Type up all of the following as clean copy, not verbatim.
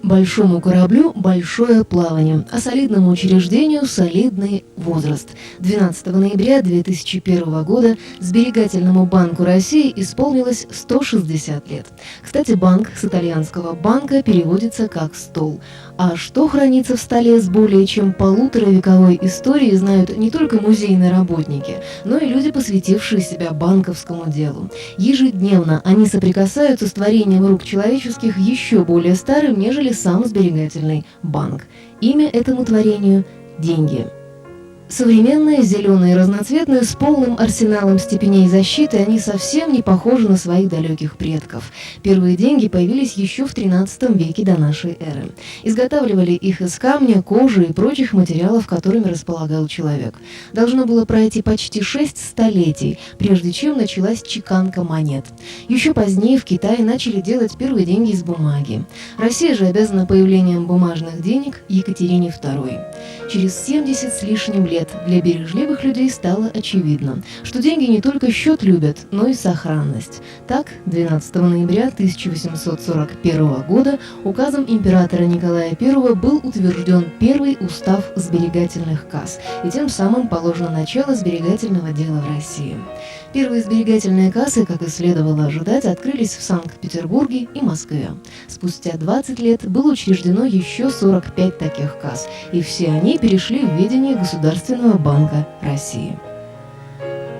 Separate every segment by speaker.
Speaker 1: Большому кораблю большое плавание, а солидному учреждению солидный возраст. 12 ноября 2001 года Сберегательному банку России исполнилось 160 лет. Кстати, банк с итальянского банка переводится как «стол». А что хранится в столе с более чем полуторавековой историей, знают не только музейные работники, но и люди, посвятившие себя банковскому делу. Ежедневно они соприкасаются с творением рук человеческих еще более старым, нежели сам сберегательный банк. Имя этому творению – деньги. Современные, зеленые и разноцветные, с полным арсеналом степеней защиты, они совсем не похожи на своих далеких предков. Первые деньги появились еще в XIII веке до нашей эры. Изготавливали их из камня, кожи и прочих материалов, которыми располагал человек. Должно было пройти почти 6 столетий, прежде чем началась чеканка монет. Еще позднее в Китае начали делать первые деньги из бумаги. Россия же обязана появлением бумажных денег Екатерине II. Через 70 с лишним лет для бережливых людей стало очевидно, что деньги не только счет любят, но и сохранность. Так, 12 ноября 1841 года указом императора Николая I был утвержден первый устав сберегательных касс, и тем самым положено начало сберегательного дела в России. Первые сберегательные кассы, как и следовало ожидать, открылись в Санкт-Петербурге и Москве. Спустя 20 лет было учреждено еще 45 таких касс, и все они перешли в ведение Государственного банка России.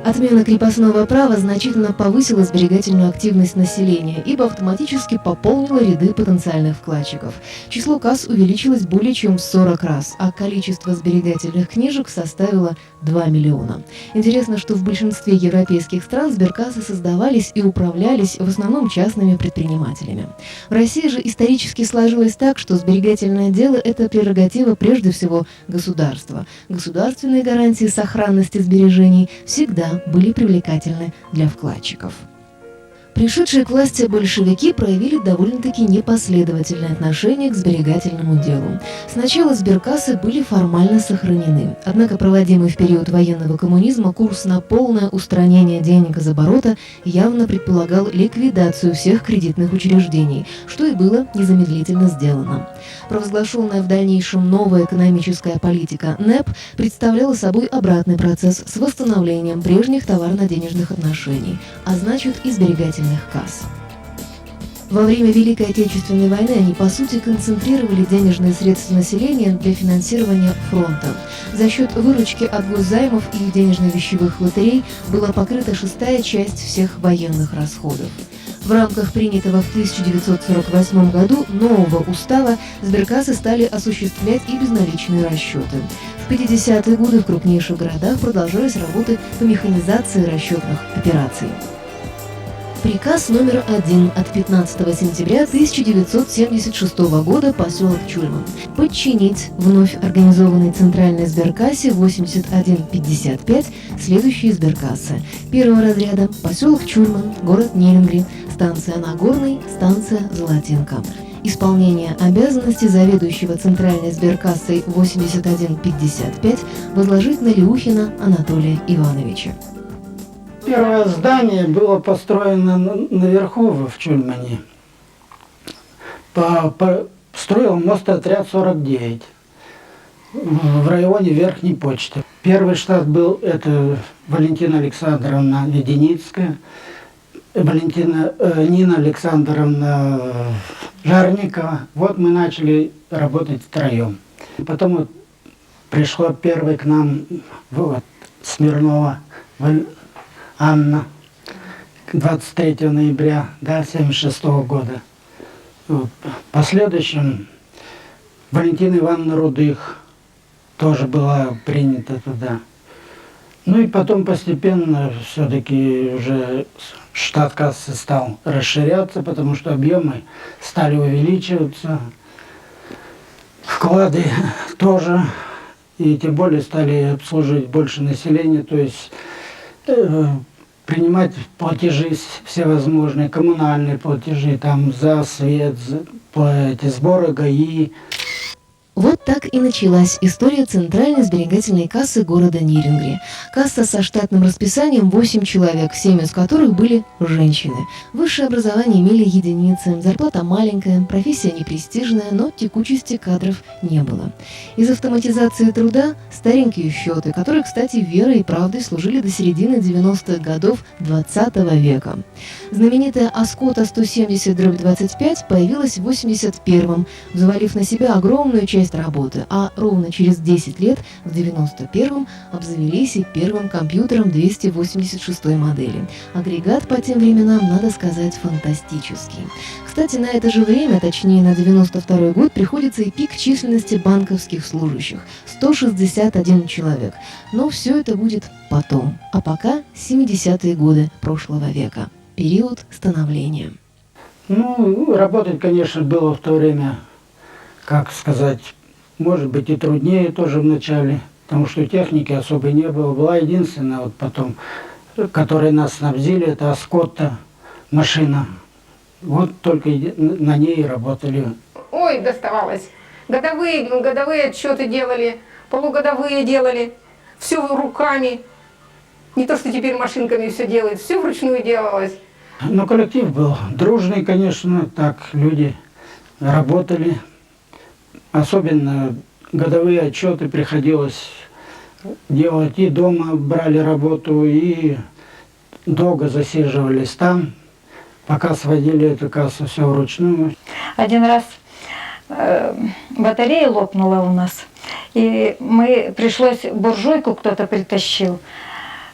Speaker 1: Отмена крепостного права значительно повысила сберегательную активность населения, ибо автоматически пополнила ряды потенциальных вкладчиков. Число касс увеличилось более чем в 40 раз, а количество сберегательных книжек составило 2 миллиона. Интересно, что в большинстве европейских стран сберкассы создавались и управлялись в основном частными предпринимателями. В России же исторически сложилось так, что сберегательное дело – это прерогатива прежде всего государства. Государственные гарантии сохранности сбережений всегда были привлекательны для вкладчиков. Пришедшие к власти большевики проявили довольно-таки непоследовательное отношение к сберегательному делу. Сначала сберкассы были формально сохранены, однако проводимый в период военного коммунизма курс на полное устранение денег из оборота явно предполагал ликвидацию всех кредитных учреждений, что и было незамедлительно сделано. Провозглашенная в дальнейшем новая экономическая политика НЭП представляла собой обратный процесс с восстановлением прежних товарно-денежных отношений, а значит и сберегательных касс. Во время Великой Отечественной войны они, по сути, концентрировали денежные средства населения для финансирования фронта. За счет выручки от госзаймов и денежно-вещевых лотерей была покрыта 6-я часть всех военных расходов. В рамках принятого в 1948 году нового устава сберкассы стали осуществлять и безналичные расчеты. В 50-е годы в крупнейших городах продолжались работы по механизации расчетных операций. Приказ номер 1 от 15 сентября 1976 года, поселок Чульман. Подчинить вновь организованной центральной сберкассе 8155 следующие сберкассы. Первого разряда – поселок Чульман, город Нерюнгри, станция Нагорный, станция Золотинка. Исполнение обязанностей заведующего центральной сберкассой 8155 возложить на Леухина Анатолия Ивановича.
Speaker 2: Первое здание было построено наверху в Чульмане. Строил мостотряд 49 в районе Верхней почты. Первый штат был это Валентина Александровна Веденицкая, Нина Александровна Жарникова. Вот мы начали работать втроем. Потом вот пришло первый к нам Смирнова Анна 23 ноября 1976 года. В последующем Валентина Ивановна Рудых тоже была принята туда. Ну и потом постепенно все-таки уже штат кассы стал расширяться, потому что объемы стали увеличиваться, вклады тоже, и тем более стали обслуживать больше населения, то есть принимать платежи всевозможные, коммунальные платежи, там за свет, эти сборы ГАИ.
Speaker 1: Вот так и началась история Центральной сберегательной кассы города Нерюнгри. Касса со штатным расписанием 8 человек, 7 из которых были женщины. Высшее образование имели единицы, зарплата маленькая, профессия непрестижная, но текучести кадров не было. Из автоматизации труда старенькие счеты, которые, кстати, верой и правдой служили до середины 90-х годов 20 века. Знаменитая Аскота 170/25 появилась в 81-м, взвалив на себя огромную часть работы, а ровно через 10 лет, в 91-м, обзавелись и первым компьютером 286 модели. Агрегат по тем временам, надо сказать, фантастический. Кстати, на это же время, точнее на 92-й год, приходится и пик численности банковских служащих – 161 человек. Но все это будет потом. А пока 70-е годы прошлого века. Период становления.
Speaker 2: Ну, работать, конечно, было в то время, как сказать, может быть, и труднее тоже в начале, потому что техники особой не было. Была единственная, вот потом, которой нас снабдили, это Аскотта машина. Вот только на ней и работали.
Speaker 3: Ой, доставалось. Годовые отчеты делали, полугодовые делали, все руками. Не то, что теперь машинками все делают, все вручную делалось.
Speaker 2: Но коллектив был дружный, конечно, так люди работали. Особенно годовые отчеты приходилось делать, и дома брали работу, и долго засиживались там, пока сводили эту кассу все вручную.
Speaker 4: Один раз батарея лопнула у нас, и пришлось буржуйку кто-то притащил.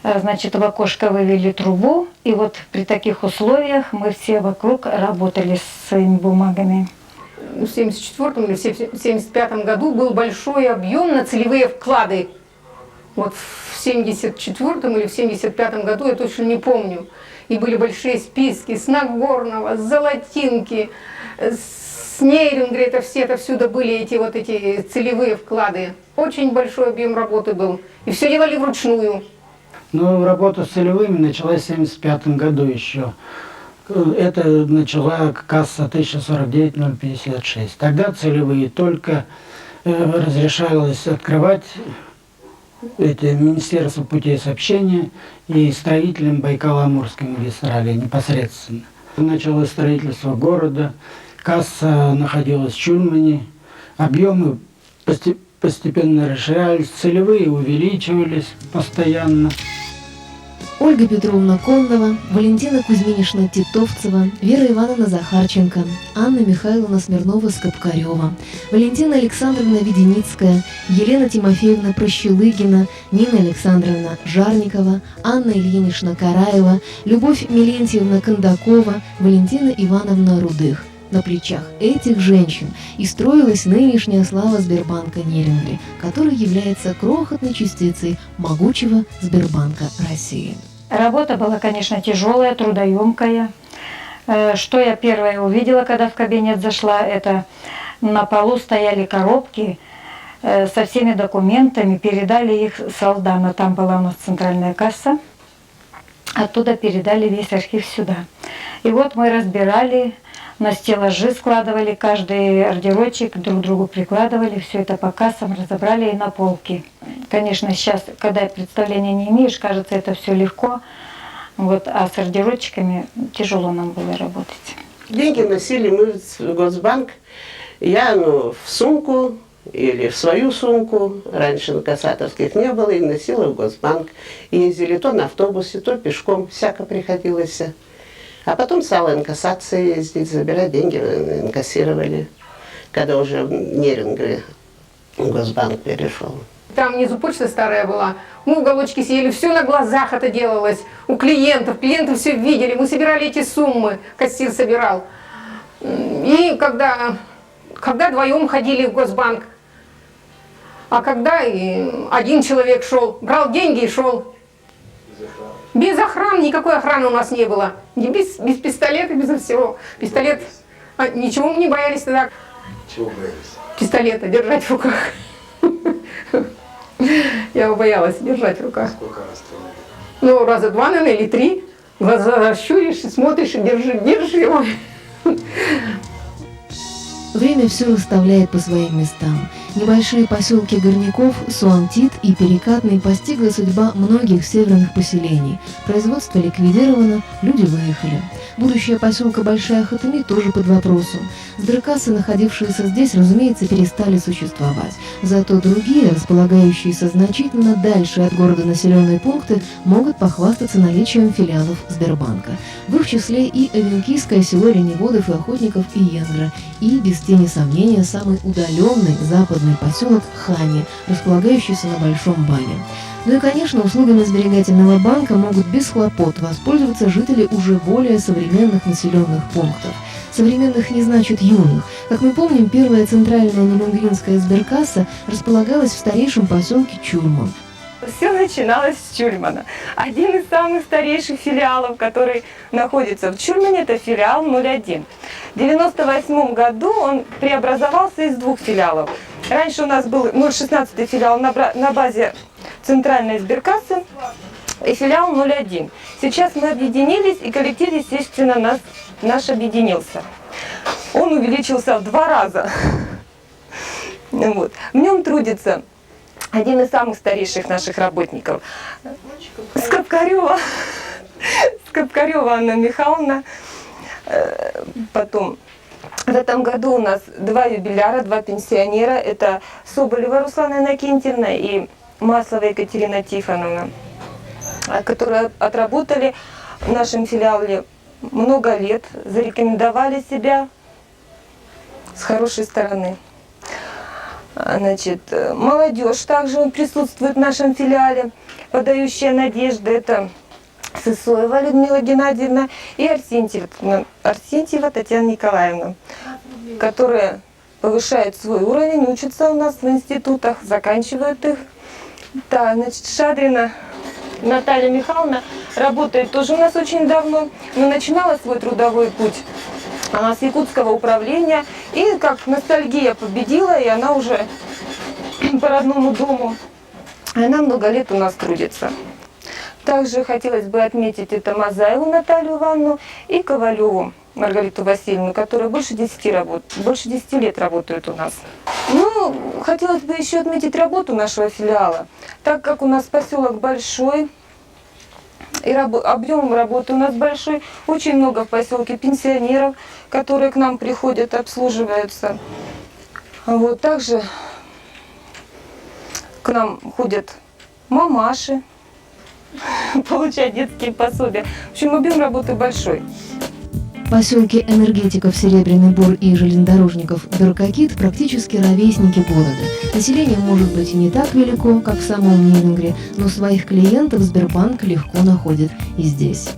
Speaker 4: Значит, в окошко вывели трубу, и вот при таких условиях мы все вокруг работали с своими бумагами.
Speaker 3: В 1974 или в 1975 году был большой объем на целевые вклады. Вот в 1974 или в 1975 году, я точно не помню. И были большие списки с Нагорного, с Золотинки, с Нерюнгри, это всюду были эти целевые вклады. Очень большой объем работы был. И все делали вручную.
Speaker 2: Но работа с целевыми началась в 1975 году еще. Это начала касса 1049-056. Тогда целевые только разрешалось открывать Министерство путей сообщения и строителям Байкало-Амурской магистрали непосредственно. Началось строительство города, касса находилась в Чульмане, объемы постепенно расширялись, целевые увеличивались постоянно.
Speaker 1: Ольга Петровна Коннова, Валентина Кузьминишна Титовцева, Вера Ивановна Захарченко, Анна Михайловна Смирнова-Скобкарева, Валентина Александровна Веденицкая, Елена Тимофеевна Прощелыгина, Нина Александровна Жарникова, Анна Ильинична Караева, Любовь Милентьевна Кондакова, Валентина Ивановна Рудых. На плечах этих женщин и строилась нынешняя слава Сбербанка Нерюнгри, который является крохотной частицей могучего Сбербанка России.
Speaker 4: Работа была, конечно, тяжелая, трудоемкая. Что я первое увидела, когда в кабинет зашла, это на полу стояли коробки со всеми документами, передали их с Алдана. Там была у нас центральная касса, оттуда передали весь архив сюда. И вот мы разбирали, на стеллажи складывали, каждый ордерочек друг другу прикладывали, все это по кассам разобрали и на полки. Конечно, сейчас, когда представления не имеешь, кажется, это все легко, вот, а с ордерочками тяжело нам было работать.
Speaker 5: Деньги носили мы в Госбанк, я в сумку или в свою сумку, раньше на кассаторских не было, и носила в Госбанк. Ездили то на автобусе, то пешком, всяко приходилось. А потом стала инкассация ездить, забирать деньги, инкассировали, когда уже в Нерюнгри Госбанк перешел.
Speaker 3: Там внизу почта старая была, мы уголочки сидели, все на глазах это делалось, у клиентов, клиенты все видели, мы собирали эти суммы, кассир собирал. И когда вдвоем ходили в Госбанк, а когда и один человек шел, брал деньги и шел. Без охраны, никакой охраны у нас не было. Без пистолета, без всего. Пистолет, ничего мы не боялись тогда.
Speaker 6: Чего боялись?
Speaker 3: Пистолета держать в руках. Я его боялась держать в руках.
Speaker 6: Сколько раз ты?
Speaker 3: Ну, раза два, наверное, или три. Глаза расщуришь, смотришь и держишь его.
Speaker 1: Время все расставляет по своим местам. Небольшие поселки горняков Суантит и Перекатный постигла судьба многих северных поселений. Производство ликвидировано, люди выехали. Будущее поселка Большая Хатыми тоже под вопросом. Сберкассы, находившиеся здесь, разумеется, перестали существовать. Зато другие, располагающиеся значительно дальше от города населенные пункты, могут похвастаться наличием филиалов Сбербанка. В их числе и Эвенкийское село лениводов и охотников Иенгра, и, без тени сомнения, самый удаленный западный поселок Хани, располагающийся на Большом Бане. Ну и, конечно, услугами сберегательного банка могут без хлопот воспользоваться жители уже более современных населенных пунктов. Современных не значит юных. Как мы помним, первая центральная нелюнгринская сберкасса располагалась в старейшем поселке Чульман.
Speaker 6: Все начиналось с Чульмана. Один из самых старейших филиалов, который находится в Чульмане, это филиал 01. В 1998 году он преобразовался из двух филиалов. Раньше у нас был 016 филиал на базе центральной сберкассы и филиал 01. Сейчас мы объединились, и коллектив, естественно, наш объединился. Он увеличился в 2 раза. Вот. В нем трудится один из самых старейших наших работников. Скопкарева Анна Михайловна. Потом в этом году у нас 2 юбиляра, 2 пенсионера. Это Соболева Руслана Иннокентьевна и Маслова Екатерина Тихоновна, которые отработали в нашем филиале много лет, зарекомендовали себя с хорошей стороны. Значит, молодежь также присутствует в нашем филиале, подающая надежды. Это Сысоева Людмила Геннадьевна и Арсентьева Татьяна Николаевна, которые повышают свой уровень, учатся у нас в институтах, заканчивают их. Да, значит, Шадрина Наталья Михайловна работает тоже у нас очень давно, но начинала свой трудовой путь она с якутского управления, и как ностальгия победила, и она уже по родному дому, она много лет у нас трудится. Также хотелось бы отметить это Мазаеву Наталью Ивановну и Ковалеву Маргариту Васильевну, которые больше 10 лет работают у нас. Ну, хотелось бы еще отметить работу нашего филиала, так как у нас поселок большой, и объем работы у нас большой, очень много в поселке пенсионеров, которые к нам приходят, обслуживаются. Вот, также к нам ходят мамаши, получать детские пособия. В общем, объем работы большой.
Speaker 1: Поселки энергетиков Серебряный Бор и железнодорожников Беркакит практически ровесники города. Население может быть и не так велико, как в самом Нелюнгре, но своих клиентов Сбербанк легко находит и здесь.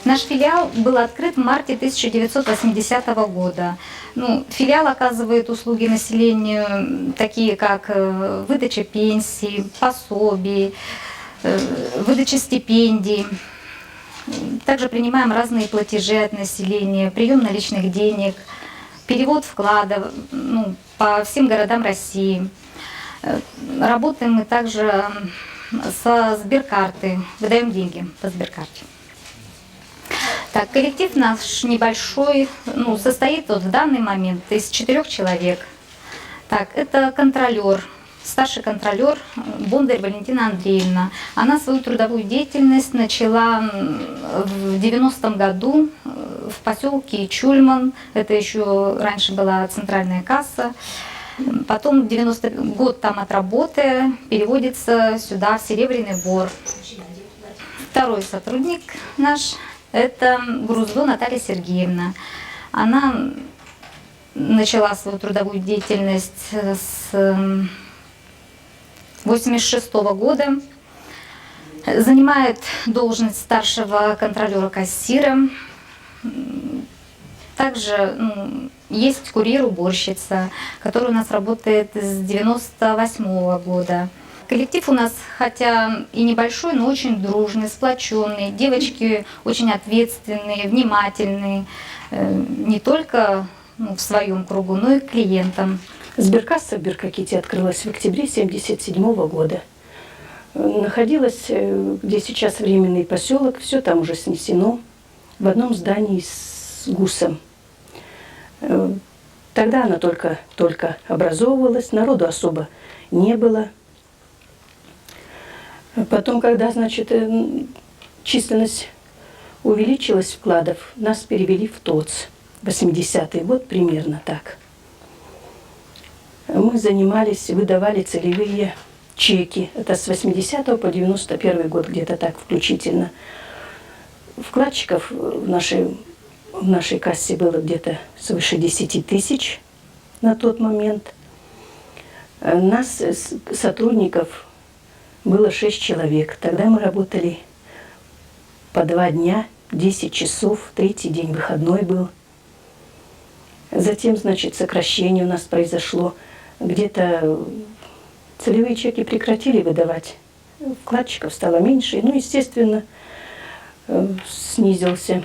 Speaker 7: Наш филиал был открыт в марте 1980 года. Филиал оказывает услуги населению, такие как выдача пенсий, пособий, выдача стипендий. Также принимаем разные платежи от населения, прием наличных денег, перевод вкладов по всем городам России. Работаем мы также со Сберкарты, выдаем деньги по Сберкарте. Так, коллектив наш небольшой, состоит в данный момент из 4 человек. Так, это контролер. Старший контролер Бондарь Валентина Андреевна. Она свою трудовую деятельность начала в 90-м году в поселке Чульман. Это еще раньше была центральная касса. Потом в 90-й год там от работы переводится сюда, в Серебряный Бор. Второй сотрудник наш – это Груздо Наталья Сергеевна. Она начала свою трудовую деятельность с 1986 года, занимает должность старшего контролера-кассира. Также есть курьер-уборщица, которая у нас работает с 1998 года. Коллектив у нас, хотя и небольшой, но очень дружный, сплоченный. Девочки очень ответственные, внимательные, не только в своем кругу, но и к клиентам.
Speaker 8: Сберкасса в Беркаките открылась в октябре 1977 года. Находилась, где сейчас временный поселок, все там уже снесено, в одном здании с ГУСом. Тогда она только образовывалась, народу особо не было. Потом, когда, значит, численность увеличилась вкладов, нас перевели в ТОЦ. 80-й год примерно так. Мы занимались, выдавали целевые чеки. Это с 80 по 91 год, где-то так включительно. Вкладчиков в нашей кассе было где-то свыше 10 тысяч на тот момент. Нас, сотрудников, было 6 человек. Тогда мы работали по 2 дня, 10 часов, 3-й день выходной был. Затем, значит, сокращение у нас произошло. Где-то целевые чеки прекратили выдавать. Вкладчиков стало меньше. Ну, естественно, снизился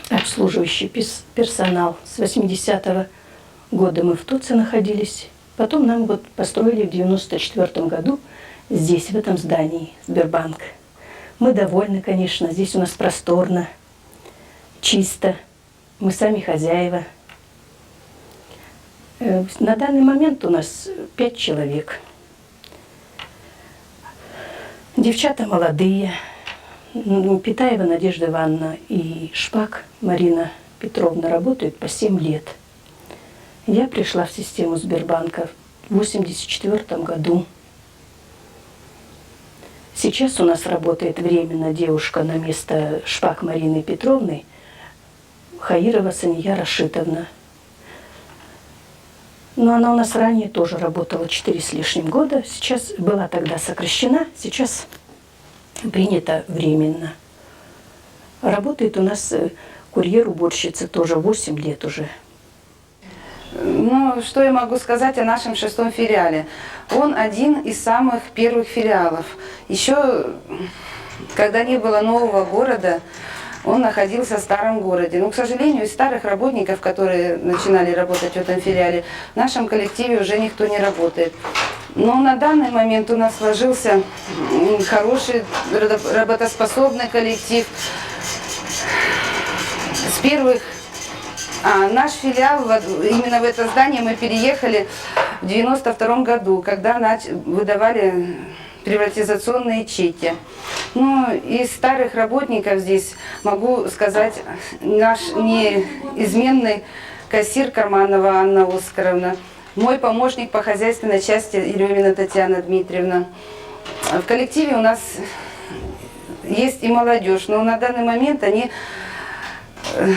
Speaker 8: обслуживающий персонал. С 80-го года мы в ТОЦе находились. Потом нам вот построили в 94 году здесь, в этом здании, Сбербанк. Мы довольны, конечно. Здесь у нас просторно, чисто. Мы сами хозяева. На данный момент у нас 5 человек. Девчата молодые. Питаева Надежда Ивановна и Шпак Марина Петровна работают по 7 лет. Я пришла в систему Сбербанка в 1984 году. Сейчас у нас работает временно девушка на место Шпак Марины Петровны, Хаирова Сания Рашитовна. Но она у нас ранее тоже работала 4 с лишним года. Сейчас была тогда сокращена, сейчас принята временно. Работает у нас курьер-уборщица тоже 8 лет уже.
Speaker 9: Ну, что я могу сказать о нашем 6-м филиале? Он один из самых первых филиалов. Еще, когда не было нового города, он находился в старом городе. Но, к сожалению, из старых работников, которые начинали работать в этом филиале, в нашем коллективе уже никто не работает. Но на данный момент у нас сложился хороший, работоспособный коллектив. С первых... наш филиал, именно в это здание мы переехали в 92 году, когда выдавали приватизационные чеки. Ну, из старых работников здесь могу сказать наш неизменный кассир Карманова Анна Оскаровна, мой помощник по хозяйственной части Еремина Татьяна Дмитриевна. В коллективе у нас есть и молодежь, но на данный момент они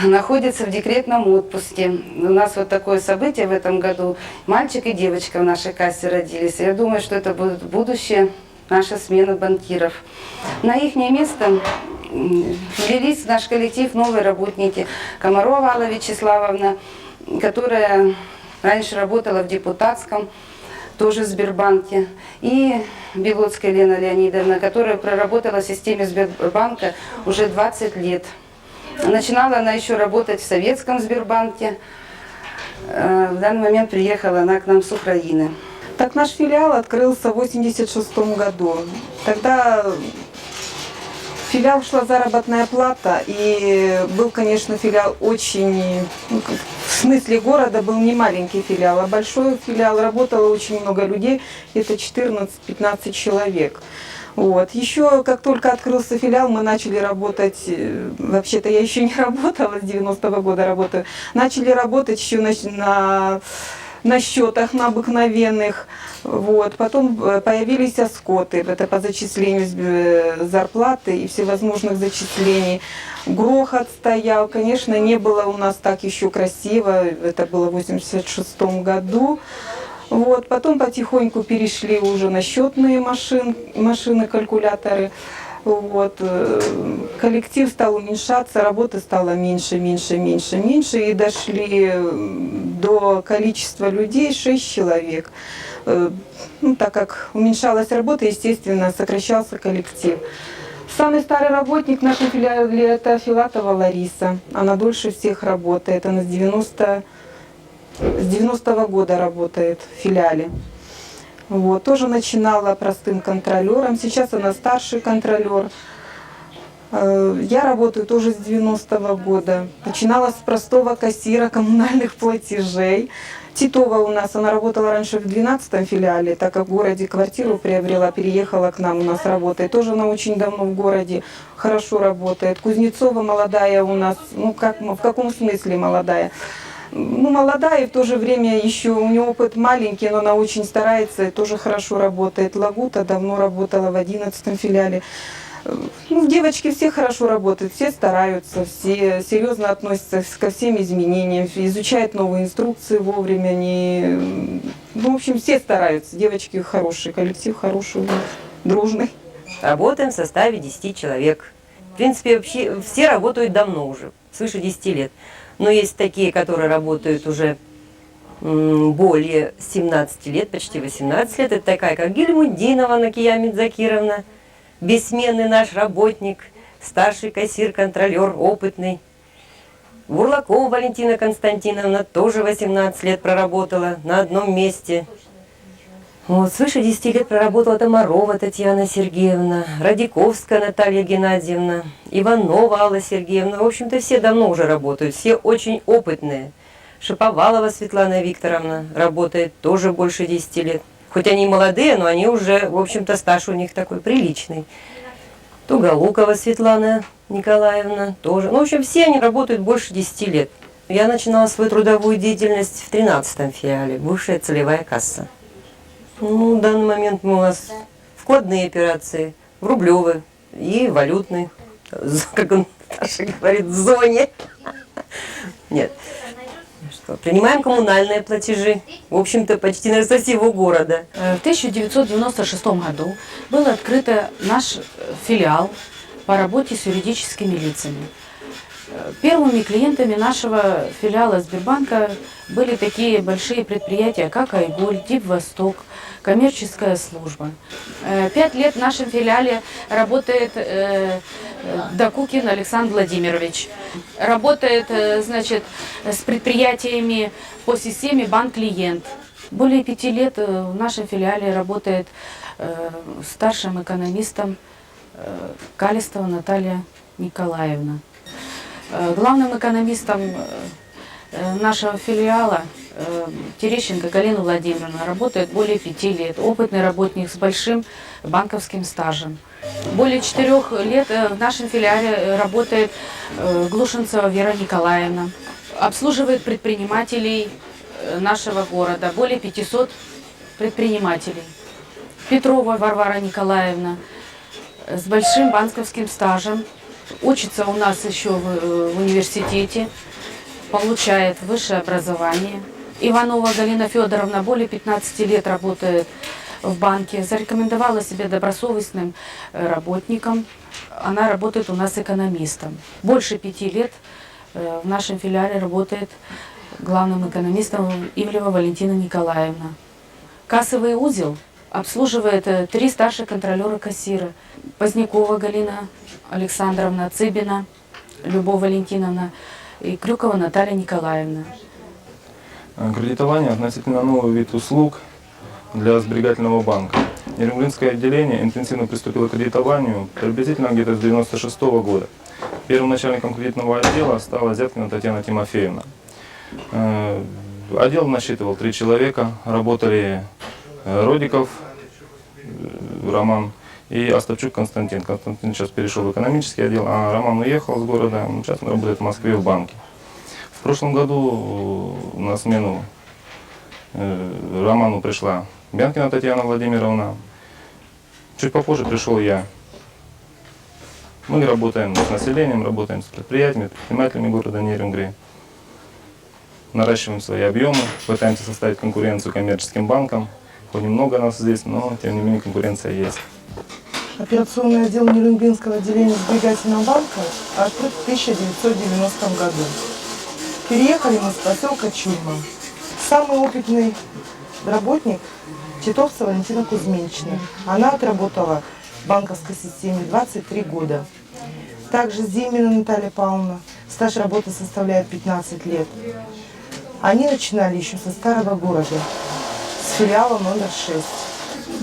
Speaker 9: находятся в декретном отпуске. У нас вот такое событие в этом году. Мальчик и девочка в нашей кассе родились. Я думаю, что это будет будущее, наша смена банкиров. На их место ввелись в наш коллектив новые работники. Комарова Алла Вячеславовна, которая раньше работала в депутатском, тоже в Сбербанке. И Белоцкая Лена Леонидовна, которая проработала в системе Сбербанка уже 20 лет. Начинала она еще работать в советском Сбербанке. В данный момент приехала она к нам с Украины.
Speaker 3: Так наш филиал открылся в 1986 году. Тогда в филиал шла заработная плата, и был, конечно, филиал очень, в смысле города был не маленький филиал, а большой филиал, работало очень много людей, это 14-15 человек. Вот. Еще как только открылся филиал, мы начали работать, вообще-то я еще не работала, с 90-го года работаю, начали работать еще на счетах, на обыкновенных. Вот. Потом появились оскоты, это по зачислению зарплаты и всевозможных зачислений. Грохот стоял, конечно, не было у нас так еще красиво, это было в 1986 году. Вот. Потом потихоньку перешли уже на счетные машины, калькуляторы. Вот. Коллектив стал уменьшаться, работы стало меньше, и дошли до количества людей 6 человек. Ну, так как уменьшалась работа, естественно, сокращался коллектив. Самый старый работник в нашем филиале – это Филатова Лариса. Она дольше всех работает, она с 90-го года работает в филиале. Вот. Тоже начинала простым контролером, сейчас она старший контролер.
Speaker 6: Я работаю тоже с 90-го года. Начинала с простого кассира коммунальных платежей. Титова у нас, она работала раньше в 12-м филиале, так как в городе квартиру приобрела, переехала к нам, у нас работает. Тоже она очень давно в городе, хорошо работает. Кузнецова молодая у нас, ну как, в каком смысле молодая? Ну, молодая и в то же время еще у нее опыт маленький, но она очень старается и тоже хорошо работает. Лагута давно работала в 11-м филиале. Ну, девочки все хорошо работают, все стараются, все серьезно относятся ко всем изменениям, изучают новые инструкции вовремя. Ну, в общем, все стараются. Девочки хорошие, коллектив хороший, дружный.
Speaker 10: Работаем в составе 10 человек. В принципе, вообще все работают давно уже, свыше 10 лет. Но есть такие, которые работают уже более 17 лет, почти 18 лет. Это такая, как Гильмуддинова Накия Медзакировна, бессменный наш работник, старший кассир-контролер, опытный. Бурлакова Валентина Константиновна тоже 18 лет проработала на одном месте. Вот, свыше 10 лет проработала Томарова Татьяна Сергеевна, Радиковская Наталья Геннадьевна, Иванова Алла Сергеевна. В общем-то, все давно уже работают, все очень опытные. Шаповалова Светлана Викторовна работает тоже больше 10 лет. Хоть они молодые, но они уже, в общем-то, стаж у них такой приличный. Туголукова Светлана Николаевна тоже. Ну, в общем, все они работают больше 10 лет. Я начинала свою трудовую деятельность в 13-м филиале, бывшая целевая касса. Ну, в данный момент у нас вкладные операции, в рублевые и валютные, как он Саша говорит, в зоне. Нет. Что, принимаем коммунальные платежи, в общем-то, почти на со всего города.
Speaker 11: В 1996 году был открыт наш филиал по работе с юридическими лицами. Первыми клиентами нашего филиала Сбербанка были такие большие предприятия, как Айголь, Дипвосток, коммерческая служба. 5 лет в нашем филиале работает Докукин Александр Владимирович. Работает, значит, с предприятиями по системе банк-клиент. Более 5 лет в нашем филиале работает старшим экономистом Калистова Наталья Николаевна. Главным экономистом нашего филиала Терещенко Галина Владимировна работает более 5 лет. Опытный работник с большим банковским стажем. Более 4 лет в нашем филиале работает Глушенцева Вера Николаевна. Обслуживает предпринимателей нашего города. Более 500 предпринимателей. Петрова Варвара Николаевна с большим банковским стажем. Учится у нас еще в университете, получает высшее образование. Иванова Галина Федоровна более 15 лет работает в банке, зарекомендовала себя добросовестным работником. Она работает у нас экономистом. Больше 5 лет в нашем филиале работает главным экономистом Ивлева Валентина Николаевна. Кассовый узел обслуживает 3 старших контролера-кассира. Позднякова Галина Александровна, Цыбина Любовь Валентиновна и Крюкова Наталья Николаевна.
Speaker 12: Кредитование относительно новый вид услуг для сберегательного банка. Нерюнгринское отделение интенсивно приступило к кредитованию приблизительно где-то с 1996 года. Первым начальником кредитного отдела стала Зяткина Татьяна Тимофеевна. Отдел насчитывал 3 человека, работали Родиков Роман и Остапчук Константин. Константин сейчас перешел в экономический отдел, а Роман уехал с города, сейчас он работает в Москве в банке. В прошлом году на смену Роману пришла Бянкина Татьяна Владимировна. Чуть попозже пришел я. Мы работаем с населением, работаем с предприятиями, предпринимателями города Нерюнгри. Наращиваем свои объемы, пытаемся составить конкуренцию коммерческим банкам. Хоть немного нас здесь, но тем не менее конкуренция есть.
Speaker 13: Операционный отдел Нерюнгринского отделения сберегательного банка открыт в 1990 году. Переехали мы с поселка Чульма. Самый опытный работник Титовцева Валентина Кузьминична. Она отработала в банковской системе 23 года. Также Зимина Наталья Павловна. Стаж работы составляет 15 лет. Они начинали еще со старого города, с филиала номер 6.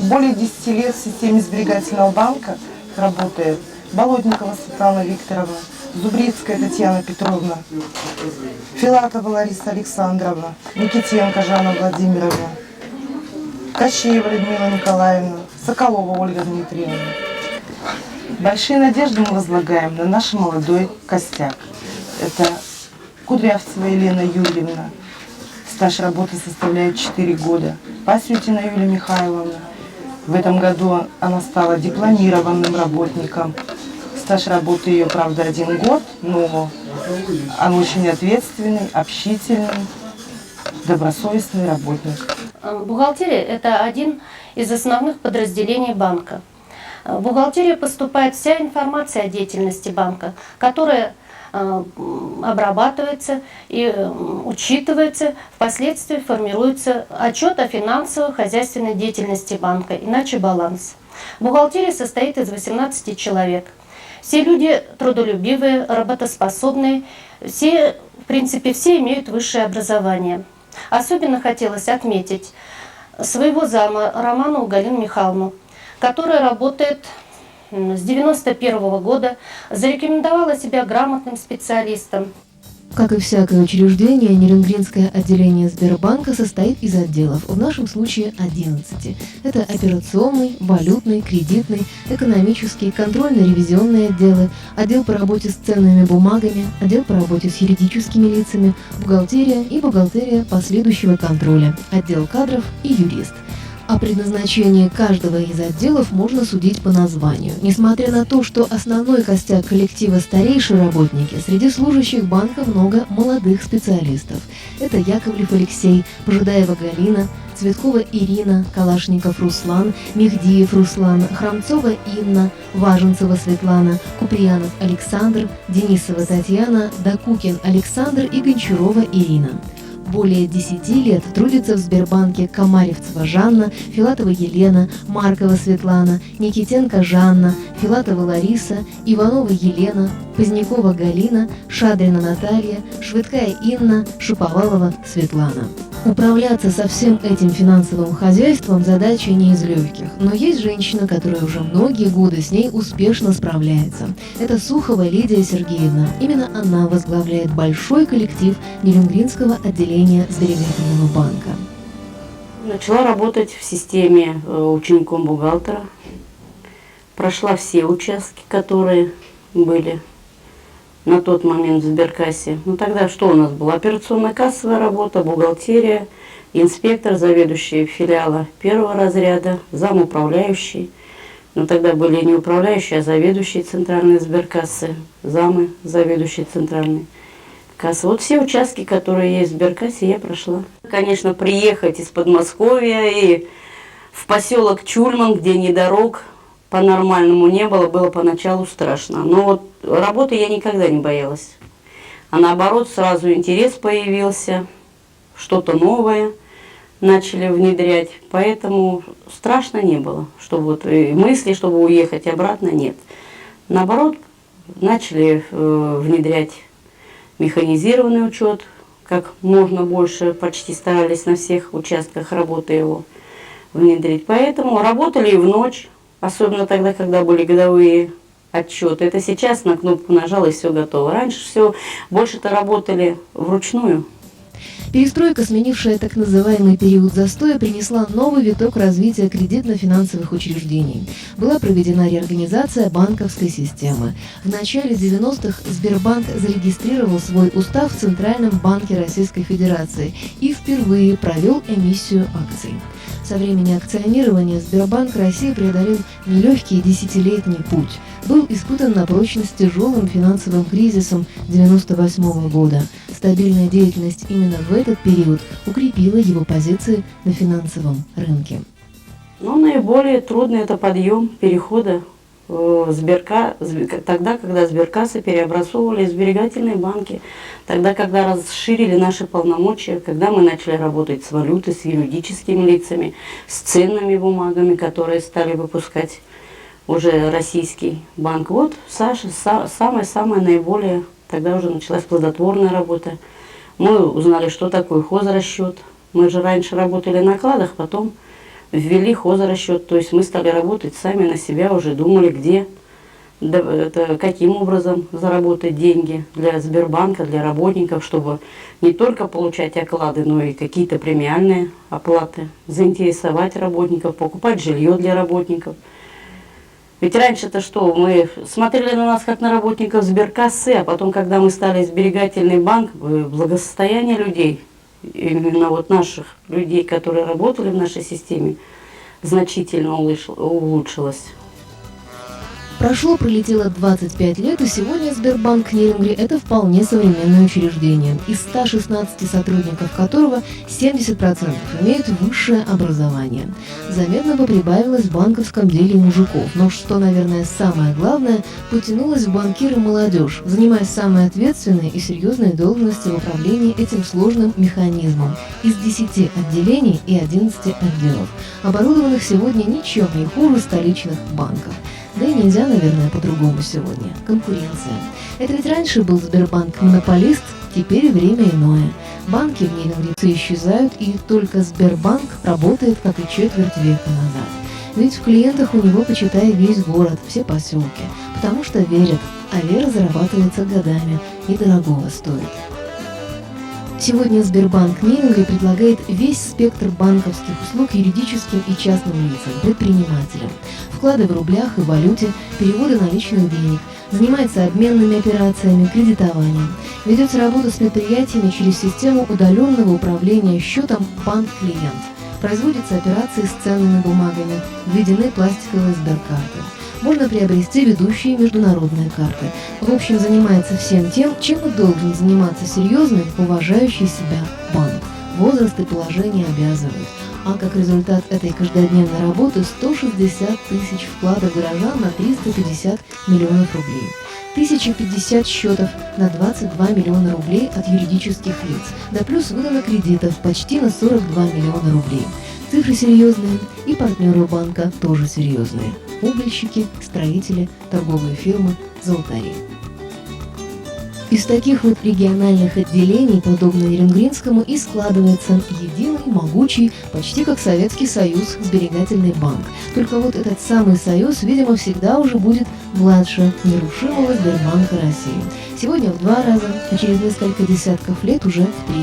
Speaker 13: Более 10 лет в системе сберегательного банка работает Болотникова Светлана Викторовна, Зубрицкая Татьяна Петровна, Филатова Лариса Александровна, Никитенко Жанна Владимировна, Кощеева Людмила Николаевна, Соколова Ольга Дмитриевна. Большие надежды мы возлагаем на наш молодой костяк. Это Кудрявцева Елена Юрьевна. Стаж работы составляет 4 года. Пасютина Юлия Михайловна. В этом году она стала дипломированным работником. Стаж работы ее, правда, 1 год, но она очень ответственный, общительный, добросовестный работник.
Speaker 14: Бухгалтерия – это один из основных подразделений банка. В бухгалтерию поступает вся информация о деятельности банка, которая обрабатывается и учитывается, впоследствии формируется отчет о финансово-хозяйственной деятельности банка, иначе баланс. Бухгалтерия состоит из 18 человек. Все люди трудолюбивые, работоспособные, все, в принципе, все имеют высшее образование. Особенно хотелось отметить своего зама Романову Галину Михайловну, которая работает с 91 года, зарекомендовала себя грамотным специалистом.
Speaker 1: Как и всякое учреждение, Нерюнгринское отделение Сбербанка состоит из отделов, в нашем случае 11. Это операционный, валютный, кредитный, экономический, контрольно-ревизионные отделы, отдел по работе с ценными бумагами, отдел по работе с юридическими лицами, бухгалтерия и бухгалтерия последующего контроля, отдел кадров и юрист. О предназначении каждого из отделов можно судить по названию. Несмотря на то, что основной костяк коллектива старейшие работники, среди служащих банка много молодых специалистов. Это Яковлев Алексей, Пожидаева Галина, Цветкова Ирина, Калашников Руслан, Мехдиев Руслан, Храмцова Инна, Важенцева Светлана, Куприянов Александр, Денисова Татьяна, Докукин Александр и Гончарова Ирина. Более 10 лет трудится в Сбербанке Комаревцева Жанна, Филатова Елена, Маркова Светлана, Никитенко Жанна, Филатова Лариса, Иванова Елена, Позднякова Галина, Шадрина Наталья, Швыдкая Инна, Шиповалова Светлана. Управляться со всем этим финансовым хозяйством задача не из легких, но есть женщина, которая уже многие годы с ней успешно справляется. Это Сухова Лидия Сергеевна. Именно она возглавляет большой коллектив Нерюнгринского отделения Сберегательного банка.
Speaker 15: Начала работать в системе учеником бухгалтера. Прошла все участки, которые были на тот момент в Сберкассе. Ну тогда что у нас было? Операционная кассовая работа, бухгалтерия, инспектор, заведующий филиала 1-го разряда, замуправляющий. Но тогда были не управляющие, а заведующие центральной Сберкассы, замы заведующие центральной кассы. Вот все участки, которые есть в Сберкассе, я прошла. Конечно, приехать из Подмосковья и в поселок Чульман, где ни дорог по-нормальному не было, было поначалу страшно. Но вот работы я никогда не боялась. А наоборот, сразу интерес появился, что-то новое начали внедрять. Поэтому страшно не было, чтобы вот мысли, чтобы уехать обратно, нет. Наоборот, начали внедрять механизированный учет, как можно больше, почти старались на всех участках работы его внедрить. Поэтому работали и в ночь. Особенно тогда, когда были годовые отчеты. Это сейчас на кнопку нажал и все готово. Раньше все больше-то работали вручную.
Speaker 1: Перестройка, сменившая так называемый период застоя, принесла новый виток развития кредитно-финансовых учреждений. Была проведена реорганизация банковской системы. В начале 90-х Сбербанк зарегистрировал свой устав в Центральном банке Российской Федерации и впервые провел эмиссию акций. Со времени акционирования Сбербанк России преодолел нелегкий десятилетний путь. Был испытан на прочность тяжелым финансовым кризисом 1998 года. Стабильная деятельность именно в этот период укрепила его позиции на финансовом рынке.
Speaker 15: Но наиболее трудный это подъем перехода тогда, когда Сберкассы переобразовывали в сберегательные банки, тогда, когда расширили наши полномочия, когда мы начали работать с валютой, с юридическими лицами, с ценными бумагами, которые стали выпускать уже российский банк. Вот, Саша, самая наиболее, тогда уже началась плодотворная работа. Мы узнали, что такое хозрасчет. Мы же раньше работали на накладах, потом ввели хозрасчет, то есть мы стали работать сами на себя, уже думали, где это каким образом заработать деньги для Сбербанка, для работников, чтобы не только получать оклады, но и какие-то премиальные оплаты, заинтересовать работников, покупать жилье для работников. Ведь раньше-то что, мы смотрели на нас как на работников сберкассы, а потом, когда мы стали сберегательный банк, благосостояние людей, именно вот наших людей, которые работали в нашей системе, значительно улучшилось.
Speaker 1: Пролетело 25 лет, и сегодня Сбербанк Нерюнгри – это вполне современное учреждение, из 116 сотрудников которого 70% имеют высшее образование. Заметно поприбавилось в банковском деле мужиков, но что, наверное, самое главное, потянулась в банкиры молодежь, занимая самые ответственные и серьезные должности в управлении этим сложным механизмом из 10 отделений и 11 отделов, оборудованных сегодня ничем не хуже столичных банков. Да и нельзя, наверное, по-другому сегодня. Конкуренция. Это ведь раньше был Сбербанк монополист, теперь время иное. Банки в Нерюнгри исчезают, и только Сбербанк работает, как и четверть века назад. Ведь в клиентах у него, почитай, весь город, все поселки. Потому что верят, а вера зарабатывается годами и дорогого стоит. Сегодня Сбербанк Нерюнгри предлагает весь спектр банковских услуг юридическим и частным лицам, предпринимателям. Вклады в рублях и валюте, переводы наличных денег, занимается обменными операциями, кредитованием. Ведется работа с предприятиями через систему удаленного управления счетом банк-клиент. Производятся операции с ценными бумагами, введены пластиковые сберкарты. Можно приобрести ведущие международные карты. В общем, занимается всем тем, чем и должен заниматься серьезный, уважающий себя банк. Возраст и положение обязывают. А как результат этой каждодневной работы 160 тысяч вкладов горожан на 350 миллионов рублей. 1050 счетов на 22 миллиона рублей от юридических лиц, да плюс выдано кредитов почти на 42 миллиона рублей. Цифры серьезные, и партнеры банка тоже серьезные. Угольщики, строители, торговые фирмы, золотари. Из таких вот региональных отделений, подобно Нерюнгринскому, и складывается единый, могучий, почти как Советский Союз, сберегательный банк. Только вот этот самый союз, видимо, всегда уже будет младше нерушимого Сбербанка России. Сегодня в 2 раза, а через несколько десятков лет уже в 3.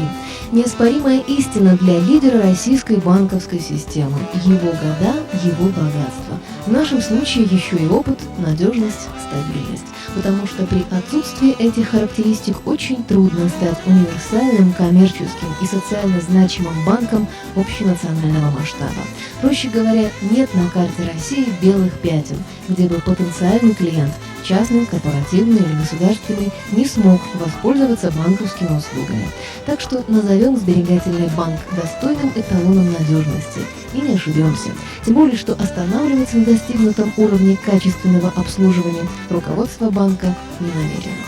Speaker 1: Неоспоримая истина для лидера российской банковской системы. Его года, его богатство. В нашем случае еще и опыт, надежность, стабильность. Потому что при отсутствии этих характеристик очень трудно стать универсальным, коммерческим и социально значимым банком общенационального масштаба. Проще говоря, нет на карте России белых пятен, где бы потенциальный клиент, частный, корпоративный или государственный, не смог воспользоваться банковскими услугами. Так что назовем сберегательный банк достойным эталоном надежности и не ошибемся. Тем более, что останавливаться на достигнутом уровне качественного обслуживания руководство банка не намерено.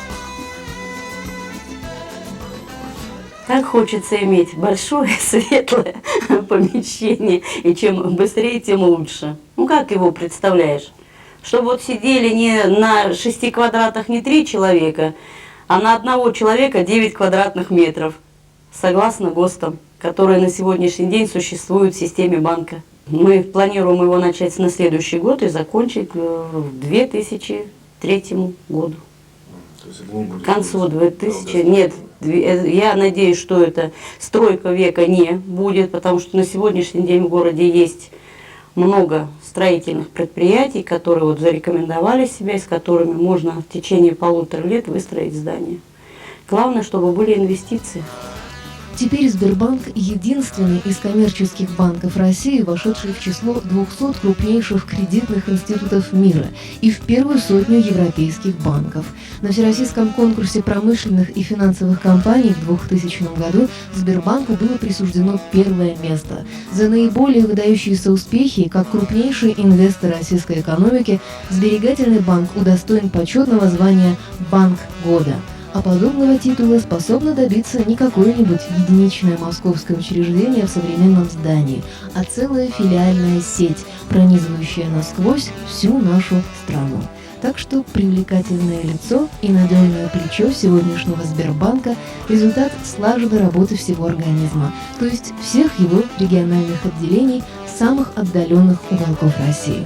Speaker 15: Так хочется иметь большое, светлое помещение, и чем быстрее, тем лучше. Ну как его представляешь? Чтобы вот сидели не на 6 квадратах не 3 человека, а на одного человека 9 квадратных метров, согласно ГОСТам, которые на сегодняшний день существуют в системе банка. Мы планируем его начать на следующий год и закончить в 2003 году. К концу 2000, нет, я надеюсь, что это стройка века не будет, потому что на сегодняшний день в городе есть много строительных предприятий, которые вот зарекомендовали себя, и с которыми можно в течение 1,5 лет выстроить здание. Главное, чтобы были инвестиции.
Speaker 1: Теперь Сбербанк – единственный из коммерческих банков России, вошедший в число 200 крупнейших кредитных институтов мира и в первую 100 европейских банков. На Всероссийском конкурсе промышленных и финансовых компаний в 2000 году Сбербанку было присуждено 1-е место. За наиболее выдающиеся успехи, как крупнейший инвестор российской экономики, Сберегательный банк удостоен почетного звания «Банк года». А подобного титула способно добиться не какое-нибудь единичное московское учреждение в современном здании, а целая филиальная сеть, пронизывающая насквозь всю нашу страну. Так что привлекательное лицо и надежное плечо сегодняшнего Сбербанка – результат слаженной работы всего организма, то есть всех его региональных отделений в самых отдаленных уголков России.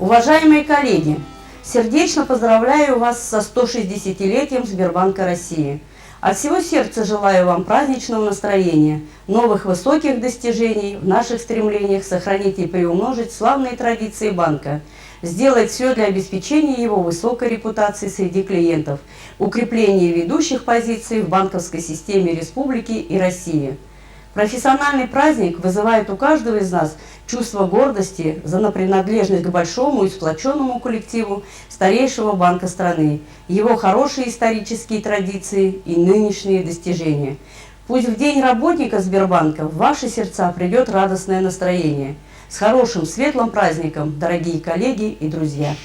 Speaker 15: Уважаемые коллеги, сердечно поздравляю вас со 160-летием Сбербанка России. От всего сердца желаю вам праздничного настроения, новых высоких достижений в наших стремлениях сохранить и приумножить славные традиции банка, сделать все для обеспечения его высокой репутации среди клиентов, укрепления ведущих позиций в банковской системе Республики и России. Профессиональный праздник вызывает у каждого из нас чувство гордости за принадлежность к большому и сплоченному коллективу старейшего банка страны, его хорошие исторические традиции и нынешние достижения. Пусть в День работника Сбербанка в ваши сердца придет радостное настроение. С хорошим светлым праздником, дорогие коллеги и друзья!